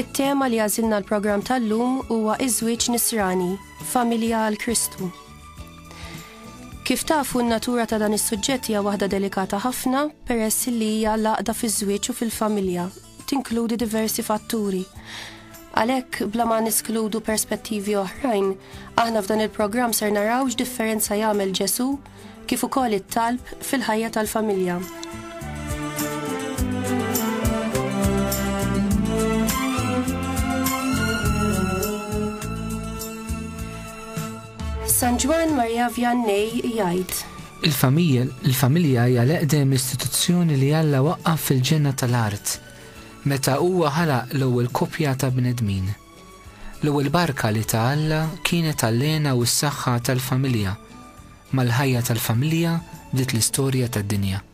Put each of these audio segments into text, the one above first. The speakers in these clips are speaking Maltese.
it-tema li għażilna l-programm tal-lum huwa iż-żwieġ nisrani, familja għal Kristu. Kif tafu n-natura ta' dan is-suġġett hija waħda delikata ħafna peress li hija l-għaqda fiż-żwieġ u fil-familja, tinkludi diversi fatturi. Għalhekk bla ma niskludu perspettivi oħrajn, aħna f'dan il-programm ser naraw x'differenza jagħmel Ġesu kif ukoll it-talb fil-ħajja tal-familja. San Juan Maria Vianney jgħid: Il-familja hija l-eqdem istituzzjoni li Alla waqqaf fil-ġenna tal-art meta huwa ħalaq l-ewwel koppja ta' bnedmin. L-ewwel barka li ta' Alla kienet għall-għena u s-saħħa tal-familja. Mal-ħajja tal-familja bdiet l-istorja tad-dinja.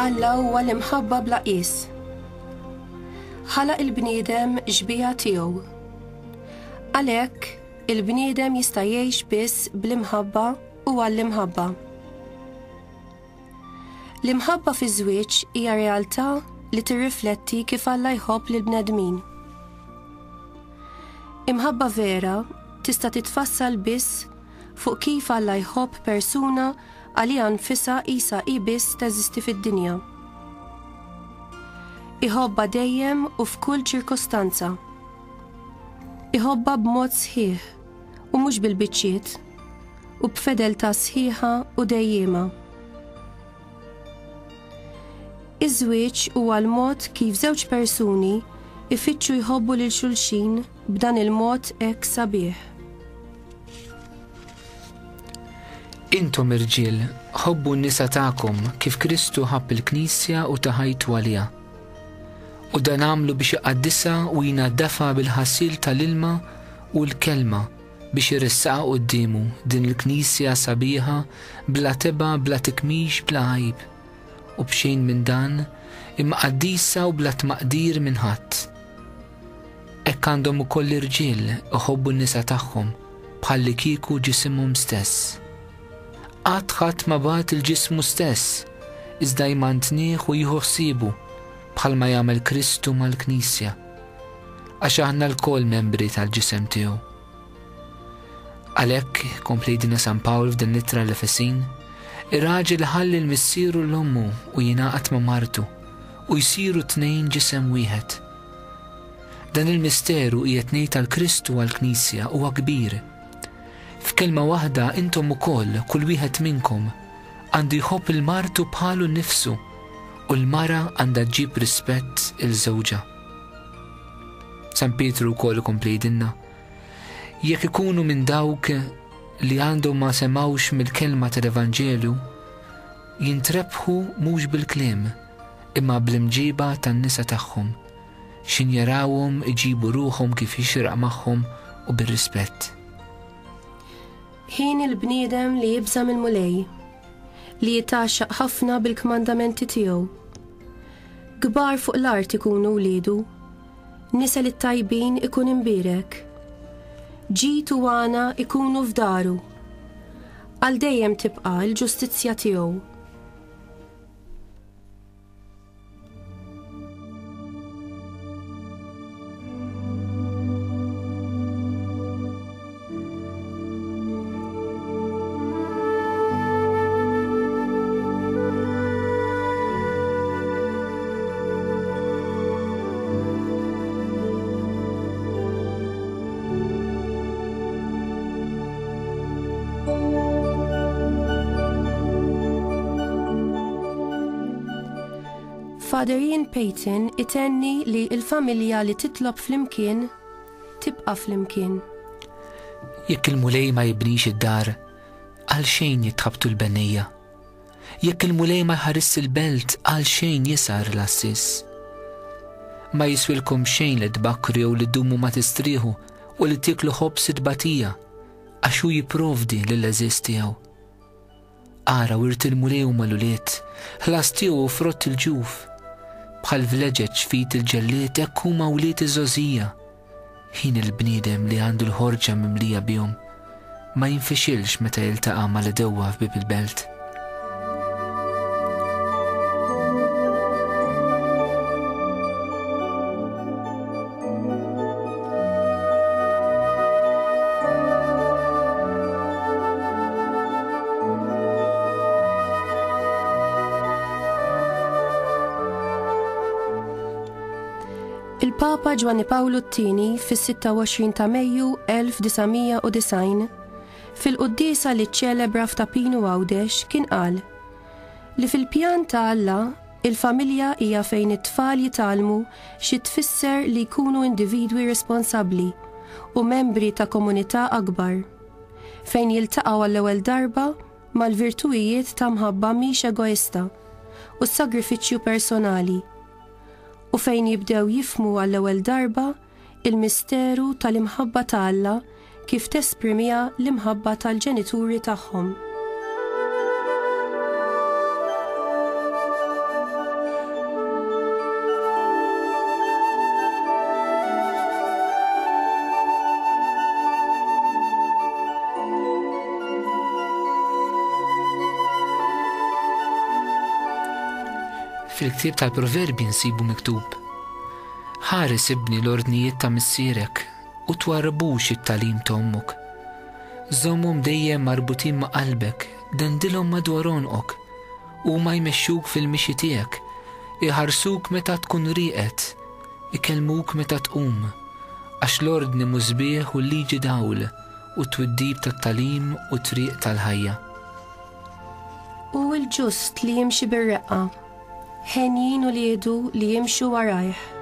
Alla huwa l-imħabba bla qis. Ħalaq il-bniedem ġbija tiegħu. Għalhekk il-bniedem jista' jgħix biss bl-imħabba u għall-imħabba. L-imħabba fiż-żwieġ hija realtà li tirrifletti kif Alla jħobb lill-bnedmin. Imħabba vera tista' titfassal biss fuq kif Alla jħobb persuna għalija nfisha qisha biss teżisti fid-dinja. Iħobba dejjem u f'kull ċirkostanza. Iħobba b'mod sħiħ u mhux bil-biċċiet u b'fedeltà sħiħa u dejjema. Iż-żwieġ huwa l-mod kif żewġ persuni ifittxu jħobbu lil xulxin b'dan il-mod hekk sabiħ. Intom irġiel, ħobbu n-nisa tagħkom kif Kristu ħabb il-Knisja u taħajtu għaliha. U dan għamlu biex iqaddisha u jnaddafa bil-ħassil tal-ilma u l-kelma biex iressaqha qudiemu din il-Knisja sabiħa bla teba, bla tikmix, bla għajb. U b'xejn minn dan imma qaddisa u bla tmaqdir minn ħadd. Hekk għandhom ukoll irġiel iħobbu n-nisa tagħhom bħalli kieku ġisimhom stess. Ħadd ma bagħat il-ġismu stess, iżda jmantnieh u jieħu ħsiebu bħalma jagħmel Kristu mal-Knisja, għax aħna l-kol membri tal-ġisem tiegħu. Għalhekk, komplejdina San Pawl f'din l-ittra l-Efesin, ir-raġel ħalli l-missieru l-ommu u jingħaqad ma' martu u jsiru tnejn ġisem wieħed. Dan il-misteru qiegħed ngħid tal-Kristu għall-Knisja huwa kbir. F'kelma waħda intom ukoll kull wieħed minnkom għandu jħobb il-martu bħalu nnifsu u l-mara għandha ġġib rispett il-żewġa. San Pietru wkoll komplejdilna: jekk ikunu minn dawk li għandhom ma semawx mill-kelma tal-Evanġelju, jintrebħu mhux bil-kliem imma bl-imġiba tan-nisa tagħhom x'in jarawhom iġibu ruħhom kif jixraq magħhom u bir-rispett. Ħin il-bniedem li jibża mill-mulej, li jitaxxaq ħafna bil-kmandamenti tiegħu. Kbar fuq l-art ikunu wliedu, nisa li tajbin ikun imbierek. Ġid u għana ikunu f'daru, għal dejjem tibqa' l-ġustizzja tiegħu. Father Ian Peyton itenni li il-familja li titlob flimkien tibqa flimkien. Jekk il-mulej ma jibnix id-dar, għal xejn jitħabtu l-bennejja. jekk il-mulej ma jħares il-belt għal xejn jisar l-assis. Ma jiswilkom xejn li tbakkru jew li ddumu ma tistrieħu u li tieklu ħobs tbatija għax hu jipprovdi lill-eżiż tiegħu. Ara wirt il-mulej huma l-uliet, ħlas tiegħu u frott il-ġuf. Bħal vleġeġ fit il-ġelliet hekk huma wliet iż-żożija. Ħin il-bniedem li għandu l-ħorġa mimlija bihom ma jinfixilx meta jiltaqa' mal-edewwa f'bib il-belt. Il-Papa Giovanni Paolo II fis-26 ta' Mejju 1990 fil-qudiesa li ċċelebra f'Tapinu Għawdex kien qal li fil-pjan ta' Alla il-familja hija fejn it-tfal jitalmu xi tfisser li jkunu individwi responsabbli u membri ta' komunità akbar, fejn jiltaqgħu għall-ewwel darba mal-virtujiet ta' mħabba mhix egoista u s-sagrifiċċju personali, u fejn jibdew jifhmu għall-ewwel darba il-misteru tal-imħabba ta' Alla kif tesprimija l-imħabba tal-ġenituri tagħhom. Fil-ktieb tal-Proverbi nsibu miktub: ħares ibni l-ordnijiet ta' missierek u twarrabux it-talim ta' ommok. Żommhom dejjem marbutin ma' qalbek, dendilhom madwar onqok u ma jmexxuk fil-mixi tiegħek, iħarsuk meta tkun rieqed, ikellmuk meta tqum, għax l-ordni mużbieħ u l-liġi dawl u t-twiddib tat-talim u triq tal-ħajja. U l-ġust li jimxi bir-reqqa, ħenjin u liedu li jimxu warajh.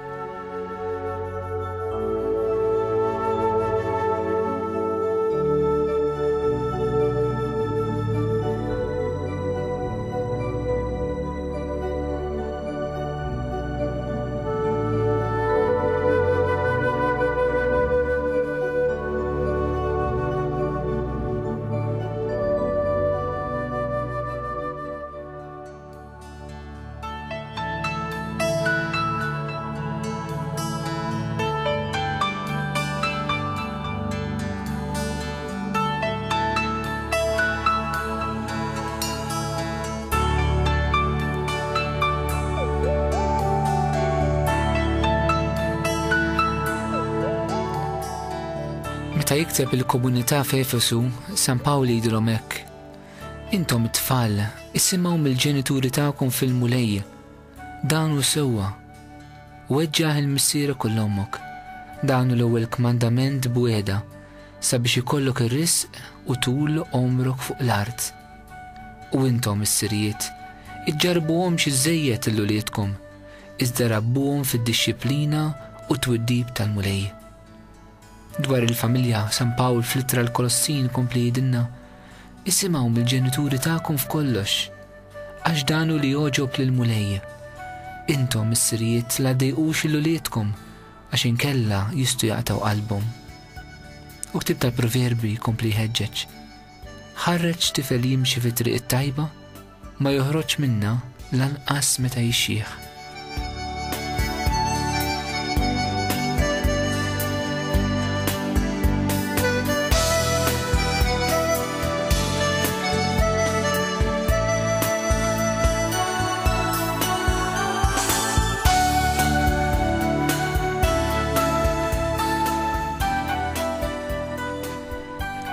Meta jikteb il-komunità f'Efesu, San Pawli jgħidilhom hekk: intom it-tfal issimgħu mill-ġenituri tagħkom fil-mulej, danu sewwa, weġġaħ il-missiera kull ommok, danu l-ewwel kmandament b'wiegħda sabiex ikollok ir-risq u tul omrok fuq l-art. U intom is-sirijiet iġġarbuhom xi żejjed il-uliedkom, iżda rabbuhom fid-dixxiplina u twiddib tal-mulej. Dwar il-familja, San Pawl fl-ittra l-Kolossin kompli jgħidilna: issimgħu mill-ġenituri tagħkom f'kollox, għax danu li joġob lill-mulej. Intom is-sirijiet la dejqux il-uliedkom għax inkella jistgħu jaqtaw qalbhom. U ktib tal-Proverbi kompli jħeġġeġ: ħarreġ tifel jimxi fit-triq it-tajba ma joħroġ minnha lanqas meta jixxieħ.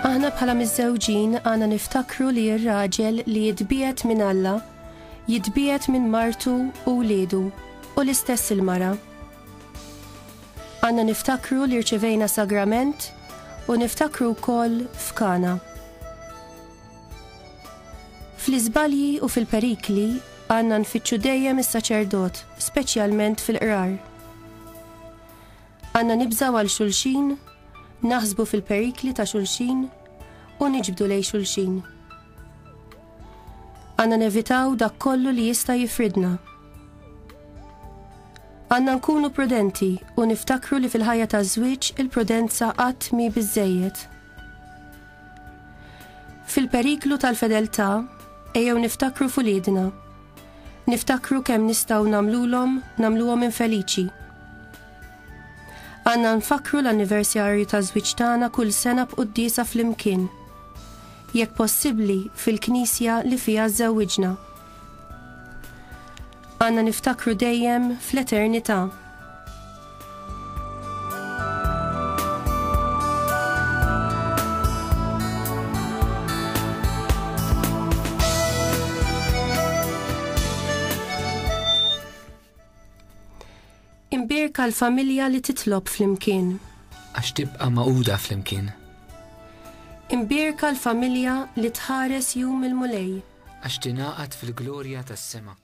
Aħna bħala miż-żewġin għandna niftakru li r-raġel li jitbiet minn Alla jitbiet minn martu u wliedu u l-istess il-mara. Għandna niftakru li rċevejna sagrament u niftakru wkoll f'Kana. Fl-iżbalji u fil-perikli għandna nfittxu dejjem is-saċerdot, speċjalment fil-qrar. Għandna nibżgħu għal xulxin, naħsbu fil-perikli ta' xulxin u niġbdu lej xulxin. Għandna nevitaw dak kollu li jista' jifridna. Għandna nkunu prudenti u niftakru li fil-ħajja taż-żwieġ il-prudenza qatt mi biżżejjed. Fil-periklu tal-fedeltà ejjew niftakru f'uliedna. Niftakru kemm nistgħu nagħmluhom infeliċi. Għandna nfakru l-anniversarju taż-żwieġ tagħna kull sena b'quddiesa flimkien. Jekk possibbli fil-knisja li fiha żewwiġna. Għandna niftakru dejjem fl-eternità. Imbirka l-familja li titlob flimkien. Għax tibqa' maquda flimkien. Imbirka l-familja li tħares jum il-mulej. Għax tingħaqad fil-glorja tas-sema.